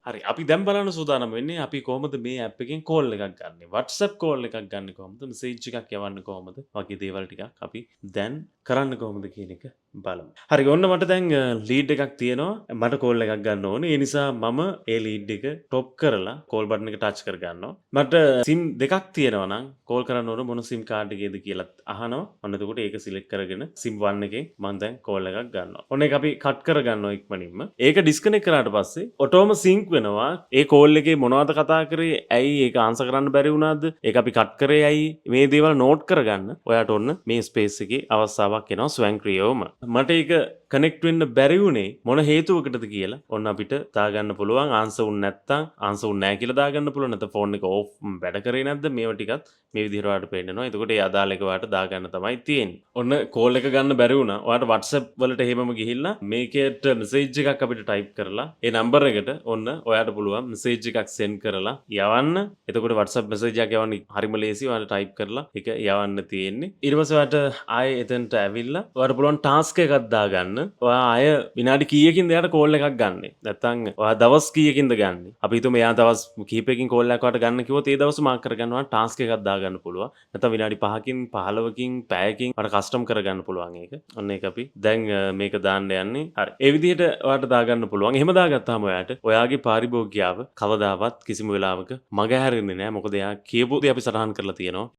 හරි අපි දැන් බලන්න සූදානම් වෙන්නේ අපි කොහොමද මේ ඇප් එකෙන් කෝල් එකක් ගන්නෙ. WhatsApp කෝල් එකක් ගන්නෙ කොහොමද? මෙසේජ් එකක් යවන්නේ කොහොමද? වගේ දේවල් ටිකක් අපි දැන් කරන්න කොහොමද කියන එක බලමු. හරි ඔන්න මට දැන් ලීඩ් එකක් තියෙනවා. මට කෝල් එකක් ගන්න ඕනේ. ඒ නිසා මම ඒ ලීඩ් එක ටොප් කරලා කෝල් බටන් එක ටච් කර ගන්නවා. මට සිම් දෙකක් තියෙනවා නම් කෝල් කරන්න ඕන මොන සිම් කාඩ් එකේද කියලා අහනවා. ඔන්න එතකොට ඒක සිලෙක්ට් කරගෙන සිම් 1 එකෙන් මම දැන් කෝල් එකක් ගන්නවා. ඔන්න ඒක අපි කට් කර ගන්නවා ඉක්මනින්ම. ඒක ඩිස්කනෙක්ට් කරාට පස්සේ ඔටෝම සිංක් වෙනවා. ඒ කෝල් එකේ මොනවද කතා කරේ? ඇයි ඒක ආන්සර් කරන්න බැරි වුණාද? ඒක අපි කට් කරේ ඇයි? මේ දේවල් නෝට් කරගන්න. ඔයාට ඔන්න මේ ස්පේස් එකේ අවස්ථාවක් එනවා ස්වයංක්‍රීයවම. මට ඒක කනෙක්ට් වෙන්න බැරි වුණේ මොන හේතුවකටද කියලා ඔන්න අපිට දාගන්න පුළුවන්. ආන්සර් වුණ නැත්තම් ආන්සර් වුණ නැහැ කියලා දාගන්න පුළුවන්. නැත්නම් ෆෝන් එක ඕෆ් වැඩ කරේ නැද්ද? මේව ටිකත් මේ විදිහට ඔයාලට පේනවා. එතකොට ඒ අදාළ එක ඔයාලට දාගන්න තමයි තියෙන්නේ. ඔන්න කෝල් එක ගන්න බැරි වුණා. ඔයාලට WhatsApp වලට එහෙමම ගිහිල්ලා මේකේට මෙසේජ් එකක් අපිට ටයිප් කරලා ඒ නම්බර් එකට ඔන්න ඔයාට පුළුවන් මෙසේජ් එකක් සෙන්ඩ් කරලා යවන්න. එතකොට WhatsApp මෙසේජ් එකක් යවන්න හරිම ලේසි. ඔයාලට ටයිප් කරලා ඒක යවන්න තියෙන්නේ. ඊට පස්සේ ඔයාට ආයේ එතනට ඇවිල්ලා ඔයාට පුළුවන් ටාස්ක් එකක් දාගන්න. ඔයා අය විනාඩි කීයකින්ද එයාට කෝල් එකක් ගන්නෙ. නැත්නම් ඔයා දවස් කීයකින්ද ගන්නෙ. අපි හිතමු එයා දවස් කීපයකින් කෝල් එකක් ඔයාට ගන්න කිව්වොත් ඒ දවස් මාක් කරගන්න ඔයාට ටාස්ක් එකක් දාගන්න පුළුවන්. නැත්නම් විනාඩි 5කින් 15කින් පැයකින් ඔයාට කස්ටම් කරගන්න පුළුවන් ඒක. ඔන්න ඒක අපි දැන් මේක දාන්න යන්නේ. හරි. ඒ විදිහට ඔයාට දාගන්න පුළුවන්. එහෙම දාගත්තාම ඔයාට ඔයාගේ පාරිභෝගිකයාව කවදාවත් කිසිම වෙලාවක මගහැරෙන්නේ නැහැ. මොකද එයා කියපු දේ අපි සටහන් කරලා තියෙනවා.